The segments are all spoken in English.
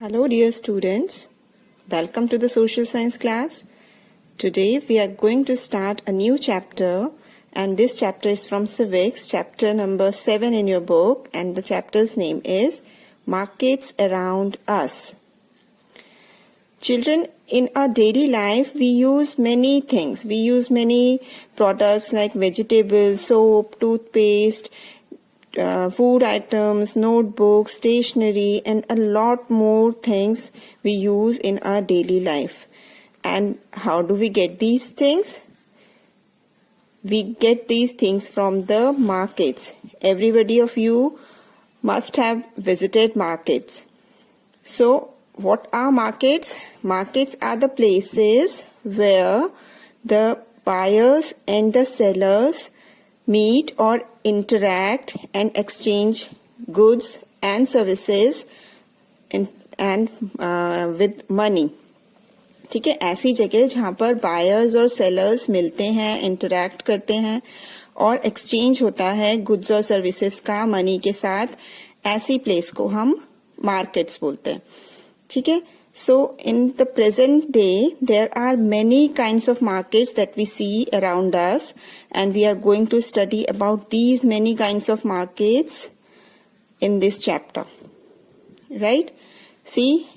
Hello dear students, welcome to the social science class. Today we are going to start a new chapter and this chapter is from civics, chapter number 7 in your book, and the chapter's name is Markets Around Us. Children, in our daily life we use many things. We use many products like vegetables, soap, toothpaste, food items, notebooks, stationery, and a lot more things we use in our daily life. And how do we get these things? We get these things from the markets. Everybody of you must have visited markets. So, what are markets? Markets are the places where the buyers and the sellers meet or interact and exchange goods and services and with money. ठीक है, ऐसी जगह जहाँ पर buyers और sellers मिलते हैं, interact करते हैं और एक्सचेंज होता है गुड्स और सर्विसेज का मनी के साथ, ऐसी प्लेस को हम मार्केट्स बोलते हैं. ठीक है. So in the present day, there are many kinds of markets that we see around us, and we are going to study about these many kinds of markets in this chapter. Right? See,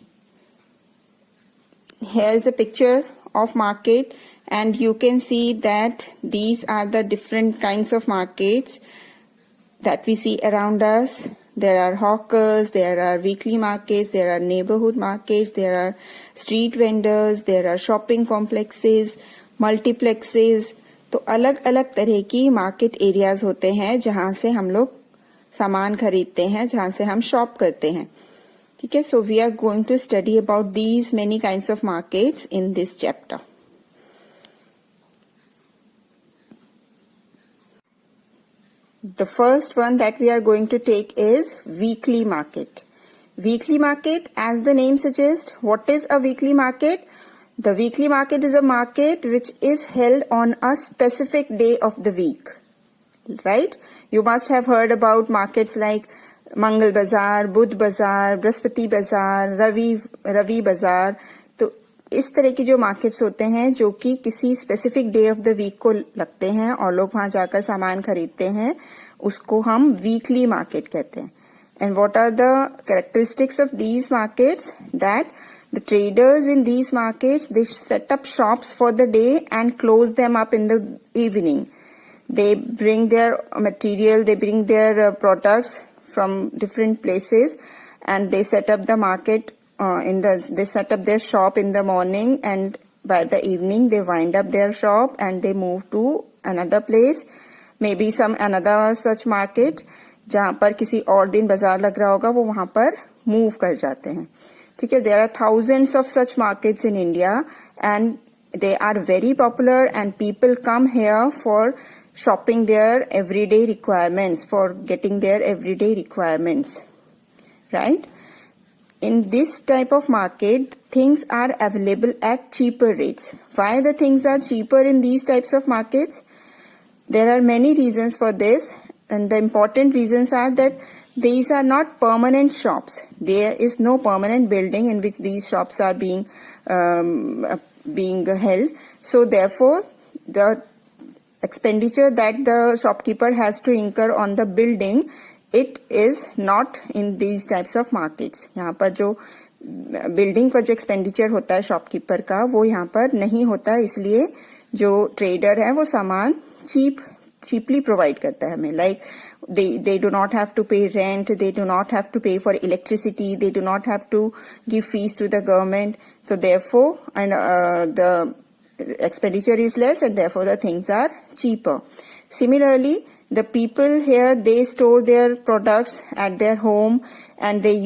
here is a picture of market, and you can see that these are the different kinds of markets that we see around us. There are hawkers, there are weekly markets, there are neighborhood markets, there are street vendors, there are shopping complexes, multiplexes. तो अलग अलग तरह की market areas होते हैं जहां से हम लोग सामान खरीदते हैं, जहां से हम शॉप करते हैं. ठीक है. So we are going to study about these many kinds of markets in this chapter. The first one that we are going to take is weekly market. Weekly market, as the name suggests, what is a weekly market? The weekly market is a market which is held on a specific day of the week. Right? You must have heard about markets like Mangal Bazaar, Budh Bazaar, Brihaspati Bazaar, Ravi Bazaar. तो इस तरह की जो markets होते हैं जो कि किसी specific day of the week को लगते हैं और लोग वहां जाकर सामान खरीदते हैं, उसको हम वीकली मार्केट कहते हैं. And what are the characteristics of these markets? That the traders in these markets they set up shops for the day and close them up in the evening. They bring their material, they bring their products from different places, and they set up the market they set up their shop in the morning, and by the evening they wind up their shop and they move to another place, maybe some another such market जहाँ पर किसी और दिन बाजार लग रहा होगा, वो वहाँ पर मूव कर जाते हैं. ठीक है. There are thousands of such markets in India and they are very popular and people come here for shopping their everyday requirements, for getting their everyday requirements. Right? In this type of market, things are available at cheaper rates. Why the things are cheaper in these types of markets? There are many reasons for this, and the important reasons are that these are not permanent shops. There is no permanent building in which these shops are being held. So therefore, the expenditure that the shopkeeper has to incur on the building, it is not in these types of markets. यहाँ पर जो building पर जो expenditure होता है shopkeeper का, वो यहाँ पर नहीं होता. इसलिए जो ट्रेडर है वो सामान cheaply प्रोवाइड करता है हमें. Like they do not have to pay rent, they do not have to pay for electricity, they do not have to give fees to the government. So therefore, and the expenditure is less, and therefore the things are cheaper. Similarly, the people here, they store their products at their home, and the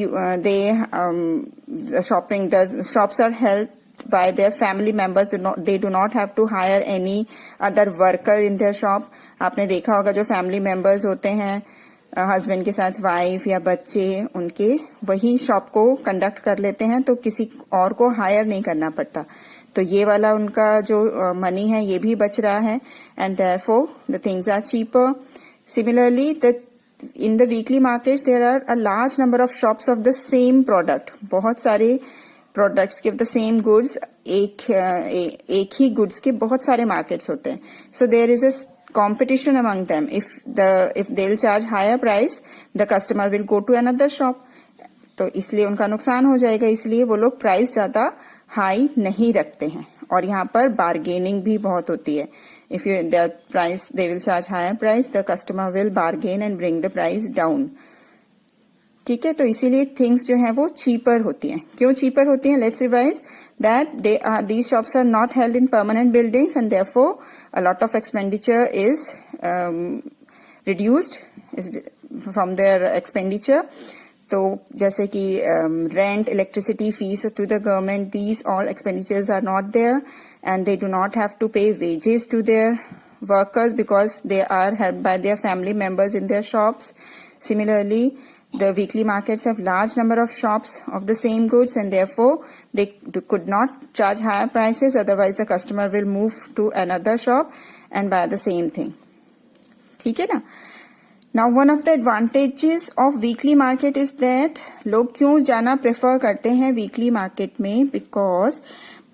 shops are held by their family members. They do not have to hire any other worker in their shop. आपने देखा होगा जो family members होते हैं, husband के साथ wife या बच्चे, उनके वही शॉप को कंडक्ट कर लेते हैं, तो किसी और को हायर नहीं करना पड़ता. तो ये वाला उनका जो मनी है ये भी बच रहा है, and therefore the things are cheaper. Similarly, the in the weekly markets there are a large number of shops of the same product. बहुत सारे products के the same goods, एक ही goods के बहुत सारे markets होते हैं. So there is a competition among them. If they'll charge higher price, the customer will go to another shop. तो इसलिए उनका नुकसान हो जाएगा, इसलिए वो लोग प्राइस ज्यादा हाई नहीं रखते हैं. और यहाँ पर बार्गेनिंग भी बहुत होती है. If the price, they will charge higher price, the customer will bargain and bring the price down. ठीक है, तो इसीलिए थिंग्स जो है वो चीपर होती हैं. क्यों चीपर होती हैं? Let's revise that these shops are not held in permanent buildings and therefore a lot of expenditure is reduced from their expenditure. तो जैसे कि rent, electricity, fees to the government, these all expenditures are not there and they do not have to pay wages to their workers because they are helped by their family members in their shops. Similarly, the weekly markets have large number of shops of the same goods and therefore they could not charge higher prices, otherwise the customer will move to another shop and buy the same thing. ठीक है ना? Now one of the advantages of weekly market is that लोग क्यों जाना prefer करते हैं weekly market में? Because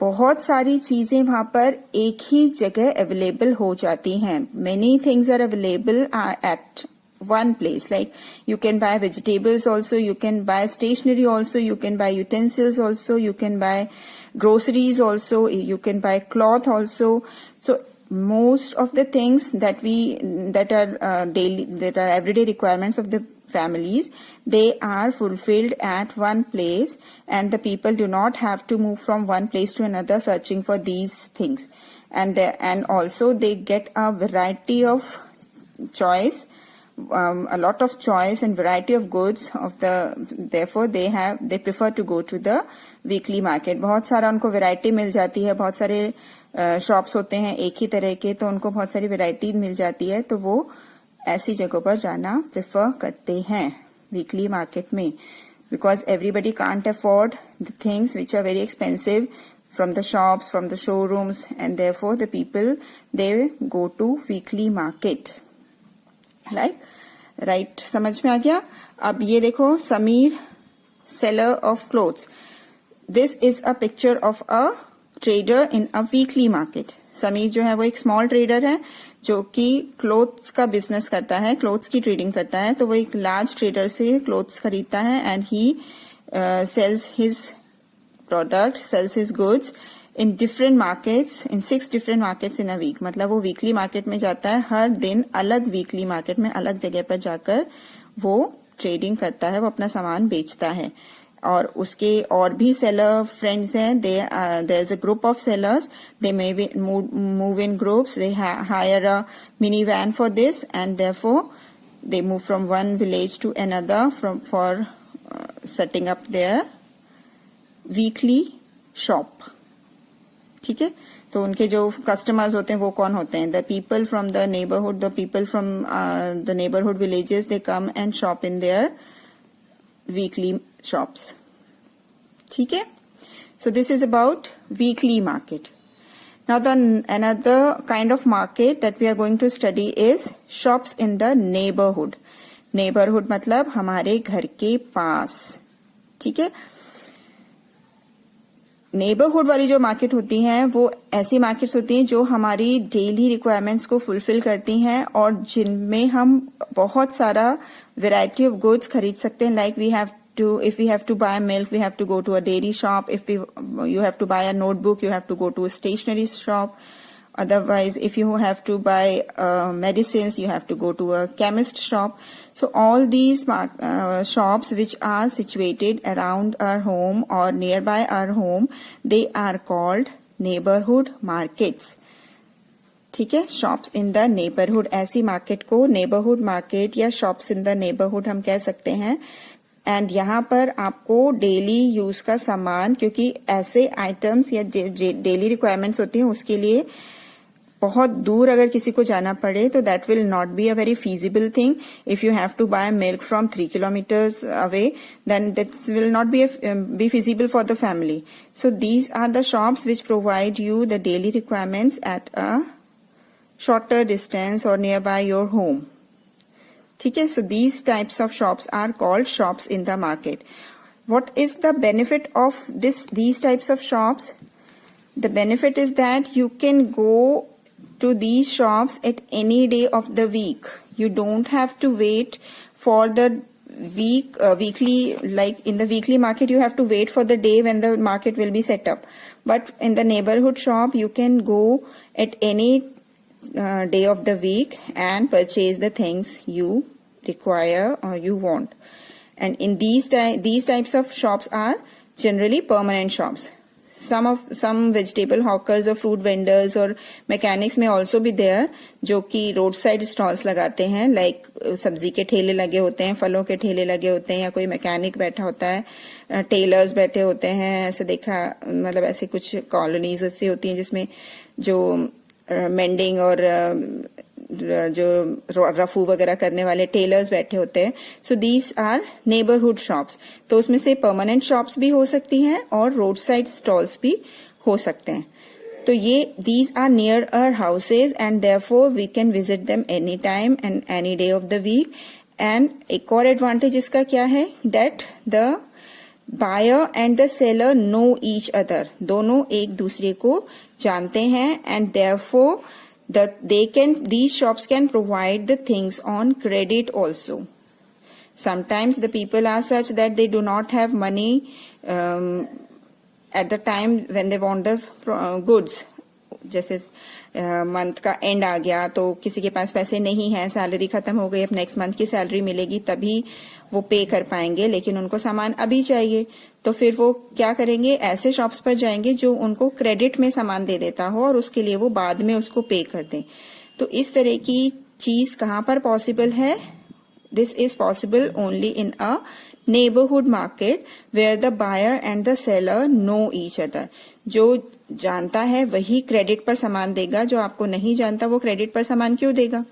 बहुत सारी चीजें वहाँ पर एक ही जगह available हो जाती हैं. Many things are available at one place. Like you can buy vegetables also, you can buy stationery also, you can buy utensils also, you can buy groceries also, you can buy cloth also. So most of the things that are daily, that are everyday requirements of the families, they are fulfilled at one place and the people do not have to move from one place to another searching for these things. And also they get a variety of choice, a lot of choice and variety of goods therefore they prefer to go to the weekly market. बहुत सारा उनको variety मिल जाती है, बहुत सारे shops होते हैं एक ही तरह के, तो उनको बहुत सारी वैरायटी मिल जाती है, तो वो ऐसी जगहों पर जाना प्रेफर करते हैं वीकली मार्केट में. Because everybody can't afford the things which are very expensive from the shops, from the showrooms, and therefore the people they go to weekly market. Right, समझ में आ गया? अब ये देखो, Sameer seller of clothes. This is a picture of a trader in a weekly market. Sameer जो है वो एक स्मॉल ट्रेडर है जो कि क्लोथ्स का बिजनेस करता है, क्लोथ्स की ट्रेडिंग करता है. तो वो एक लार्ज ट्रेडर से क्लोथ्स खरीदता है and he sells his product, sells his goods in different markets, in 6 different markets in a week. मतलब वो वीकली मार्केट में जाता है, हर दिन अलग वीकली मार्केट में अलग जगह पर जाकर वो ट्रेडिंग करता है, वो अपना सामान बेचता है. और उसके और भी सेलर फ्रेंड्स हैं. There is a group of sellers. They may move in groups. They hire a mini van for this and therefore they move from one village to another for setting up their weekly shop. ठीक है, तो उनके जो customers होते हैं वो कौन होते हैं? The people from the neighbourhood, the people from the neighbourhood villages, they come and shop in their weekly shops. ठीक है, so this is about weekly market. Now another kind of market that we are going to study is shops in the neighborhood. Neighborhood मतलब हमारे घर के पास. ठीक है, neighbourhood वाली जो मार्केट होती हैं वो ऐसी मार्केट्स होती हैं जो हमारी डेली रिक्वायरमेंट्स को फुलफिल करती हैं और जिनमें हम बहुत सारा वैरायटी ऑफ गुड्स खरीद सकते हैं. Like if we have to buy milk, we have to go to a dairy shop. If you have to buy a notebook, you have to go to a stationery shop. Otherwise, if you have to buy medicines, you have to go to a chemist shop. So all these shops which are situated around our home or nearby our home, they are called neighborhood markets. ठीक है, shops in the neighbourhood, ऐसी market को neighbourhood market या shops in the neighbourhood हम कह सकते हैं. And यहाँ पर आपको डेली यूज का सामान, क्योंकि ऐसे आइटम्स या डेली रिक्वायरमेंट्स होती हैं, उसके लिए बहुत दूर अगर किसी को जाना पड़े तो that will not be a very feasible thing. If you have to buy milk from 3 kilometers away, then that will not be feasible for the family. So these are the shops which provide you the daily requirements at a shorter distance और near by your home. ठीक है. So these types of shops are called shops in the market. What is the benefit of these types of shops? The benefit is that you can go to these shops at any day of the week. You don't have to wait for the weekly, like in the weekly market you have to wait for the day when the market will be set up. But in the neighborhood shop you can go at any day of the week and purchase the things you require or you want. And in these types of shops are generally permanent shops. Some vegetable hawkers or fruit vendors or mechanics may also be there, जो कि road side stalls लगाते हैं, like सब्जी के ठेले लगे होते हैं, फलों के ठेले लगे होते हैं, या कोई मैकेनिक बैठा होता है, टेलर्स बैठे होते हैं. ऐसे देखा, मतलब ऐसे कुछ कॉलोनीज ऐसी होती हैं जिसमें जो मेंडिंग और जो रफू वगैरह करने वाले टेलर्स बैठे होते हैं. सो दीज आर नेबरहुड शॉप्स. तो उसमें से परमानेंट शॉप्स भी हो सकती हैं और रोड साइड स्टॉल्स भी हो सकते हैं. तो ये these are near our houses and therefore we can visit them any time and any day of the week. And एक और एडवांटेज इसका क्या है, that the buyer and the seller know each other. दोनों एक दूसरे को जानते हैं and therefore these shops can provide the things on credit also. Sometimes the people are such that they do not have money at the time when they want the goods. जैसे month का and आ गया तो किसी के पास पैसे नहीं है, salary खत्म हो गई, अब नेक्स्ट मंथ की सैलरी मिलेगी तभी वो पे कर पाएंगे, लेकिन उनको सामान अभी चाहिए. तो फिर वो क्या करेंगे, ऐसे शॉप्स पर जाएंगे जो उनको क्रेडिट में सामान दे देता हो और उसके लिए वो बाद में उसको पे कर दें. तो इस तरह की चीज कहाँ पर पॉसिबल है? This is possible only in a neighborhood market where the buyer and the seller know each other. जो जानता है वही क्रेडिट पर सामान देगा, जो आपको नहीं जानता वो क्रेडिट पर सामान क्यों देगा?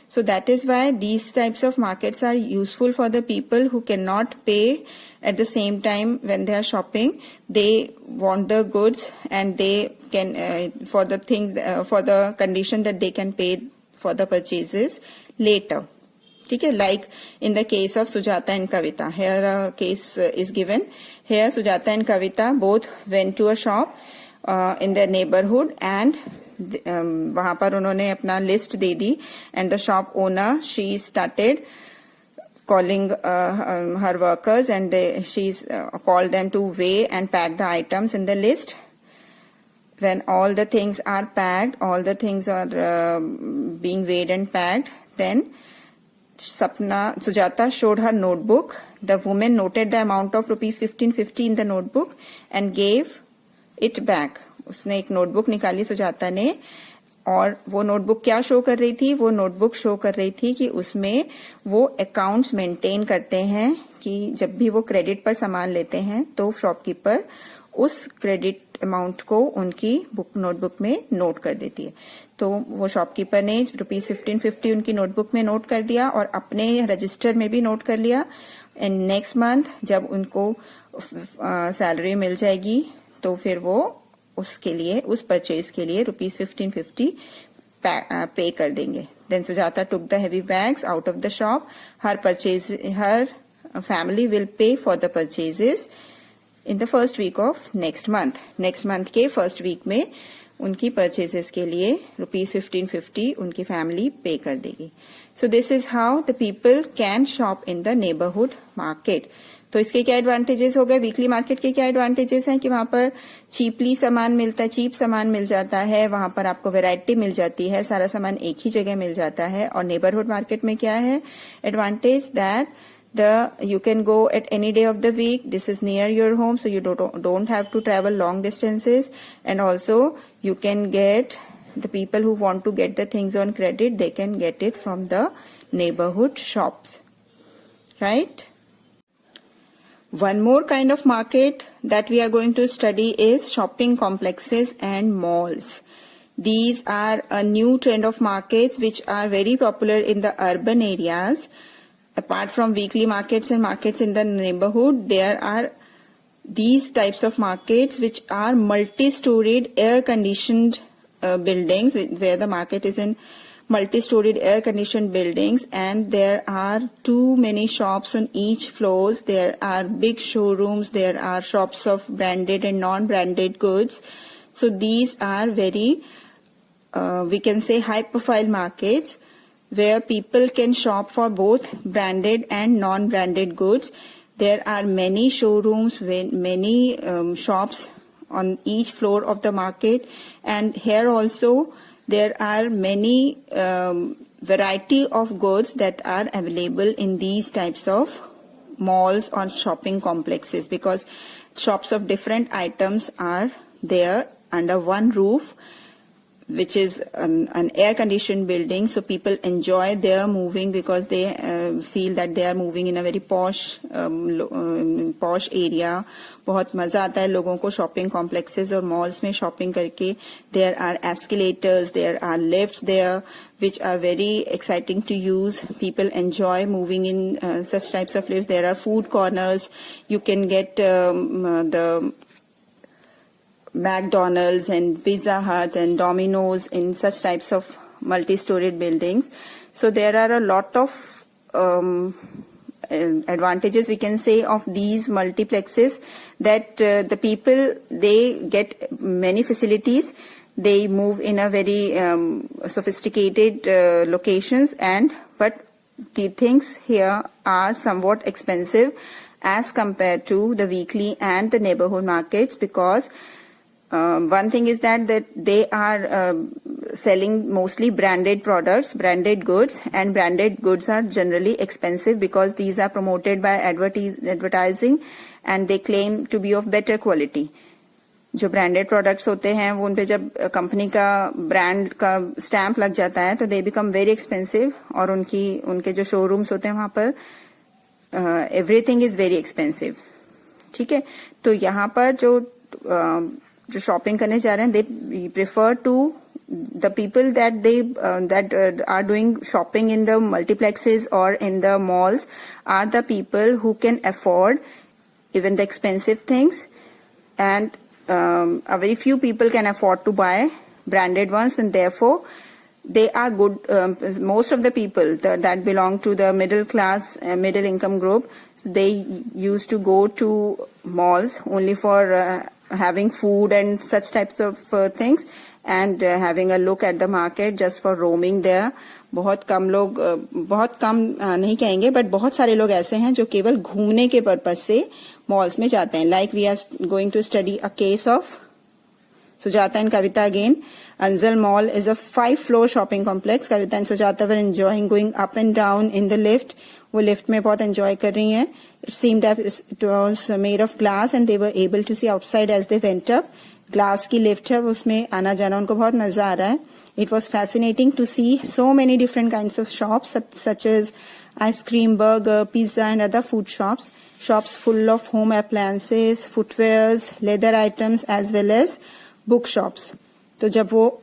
So that is why these types of markets are useful for the people who cannot pay at the same time when they are shopping. They want the goods and they can for the things for the condition that they can pay for the purchases later. ठीक है, like in the case of Sujata and Kavita. Here a case is given. Here Sujata and Kavita both went to a shop in their neighborhood and वहां पर उन्होंने अपना list they the and the shop owner, she started calling her workers and she called them to weigh and pack the items in the list. When all the things are packed, all the things are being weighed and packed, then Sujata showed her notebook. The woman noted the amount of rupees 1550 in the notebook and gave it back. उसने एक notebook निकाली सुजाता ने, और वो notebook क्या show कर रही थी? वो नोटबुक शो कर रही थी कि उसमें वो अकाउंट्स मेंटेन करते हैं कि जब भी वो क्रेडिट पर सामान लेते हैं तो शॉपकीपर उस क्रेडिट अमाउंट को उनकी नोटबुक में नोट कर देती है. तो वो शॉपकीपर ने रुपीज 1550 उनकी नोटबुक में नोट कर दिया और अपने रजिस्टर में भी नोट कर लिया. एंड नेक्स्ट मंथ जब उनको सैलरी मिल जाएगी तो फिर वो उसके लिए, उस परचेज के लिए रुपीज 1550 पे कर देंगे. Then Sujata took the heavy bags out of the shop. Her family will pay for the purchases in the first week of next month. Next month के फर्स्ट वीक में उनकी परचेजेस के लिए रुपीज 1550 उनकी फैमिली पे कर देगी. So this is how the people can shop in the neighbourhood market. तो इसके क्या एडवांटेजेस हो गए? वीकली मार्केट के क्या एडवांटेजेस हैं कि वहां पर चीपली सामान मिलता है, चीप सामान मिल जाता है, वहां पर आपको वैरायटी मिल जाती है, सारा सामान एक ही जगह मिल जाता है. और नेबरहुड मार्केट में क्या है advantage? That you can go at any day of the week. This is near your home, so you don't have to travel long distances. And also you can get, the people who want to get the things on credit, they can get it from the neighborhood shops, right? One more kind of market that we are going to study is shopping complexes and malls. These are a new trend of markets which are very popular in the urban areas. Apart from weekly markets and markets in the neighborhood, there are these types of markets which are multi-storied, air-conditioned buildings where the market is in multi-storied air-conditioned buildings, and there are too many shops on each floors. There are big showrooms. There are shops of branded and non-branded goods. So these are very, we can say, high-profile markets where people can shop for both branded and non-branded goods. There are many showrooms, many shops on each floor of the market, and here also there are many variety of goods that are available in these types of malls or shopping complexes, because shops of different items are there under one roof, which is an air-conditioned building. So people enjoy their moving because they feel that they are moving in a very posh area. बहुत मजा आता है लोगों को shopping complexes और malls में shopping करके. There are escalators, there are lifts there, which are very exciting to use. People enjoy moving in such types of lifts. There are food corners. You can get the McDonald's and Pizza Hut and Domino's in such types of multi-storied buildings. So there are a lot of advantages, we can say, of these multiplexes, that the people, they get many facilities. They move in a very sophisticated locations, but the things here are somewhat expensive as compared to the weekly and the neighborhood markets, because one thing is that they are selling mostly branded products, branded goods, and branded goods are generally expensive because these are promoted by advertising and they claim to be of better quality. जो branded products होते हैं वो उन पे जब company का brand का stamp लग जाता है तो दे बिकम वेरी एक्सपेंसिव, और उनके जो शोरूम्स होते हैं वहां पर एवरीथिंग इज वेरी एक्सपेंसिव. ठीक है, तो यहाँ पर जो शॉपिंग करने जा रहे हैं, they prefer to the people that are doing shopping in the multiplexes or in the malls are the people who can afford even the expensive things, and a very few people can afford to buy branded ones, and therefore they are good. Most of the people that belong to the middle class, middle income group, they used to go to malls only for having food and such types of things, and having a look at the market just for roaming there. बहुत कम लोग, बहुत कम नहीं कहेंगे, but बहुत सारे लोग ऐसे हैं जो केवल घूमने के पर्पज से मॉल्स में जाते हैं. Like we are going to study a case of Sujata and Kavita again. Anzal Mall is a 5-floor shopping complex. Kavita and Sujata were enjoying going up and down in the lift. वो lift में बहुत enjoy कर रही हैं. It seemed that it was made of glass and they were able to see outside as they went up. Glass की lift है, उसमें आना जाना उनको बहुत मजा आ रहा है. It was fascinating to see so many different kinds of shops such as ice cream, burger, pizza and other food shops. Shops full of home appliances, footwears, leather items as well as book shops. तो जब वो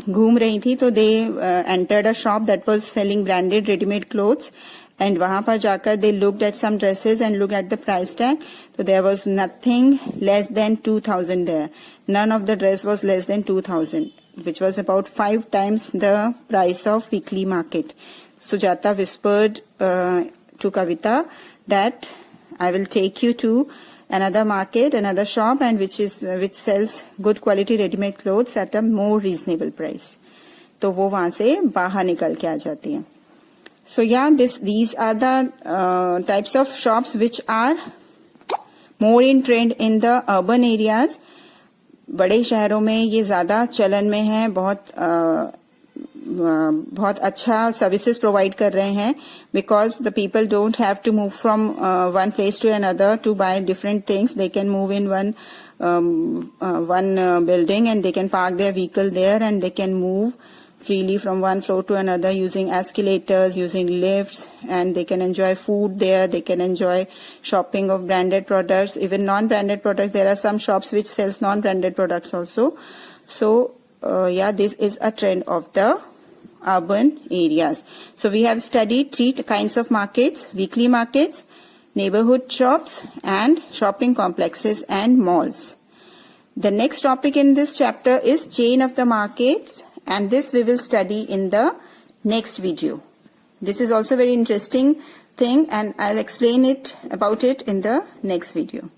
घूम रही थी तो they entered a shop that was selling branded ready-made clothes, and वहां पर जाकर they looked at some dresses and looked at the price tag. So there was nothing less than 2,000 there. None of the dress was less than 2,000, which was about 5 times the price of weekly market. Sujata whispered to Kavita that I will take you to another market, another shop, and which sells good quality ready-made clothes at a more reasonable price. तो वो वहां से बाहर निकल के आ जाती हैं. So yeah, these are the types of shops which are more in trend in the urban areas. बड़े शहरों में ये ज्यादा चलन में है. बहुत अच्छा सर्विसेज प्रोवाइड कर रहे हैं, because the people don't have to move from one place to another to buy different things. They can move in one building and they can park their vehicle there, and they can move freely from one floor to another using escalators, using lifts, and they can enjoy food there. They can enjoy shopping of branded products, even non-branded products. There are some shops which sells non-branded products also. So yeah, this is a trend of the urban areas. So we have studied 3 kinds of markets: weekly markets, neighborhood shops, and shopping complexes and malls. The next topic in this chapter is chain of the markets, and this we will study in the next video. This is also very interesting thing, and I'll explain about it in the next video.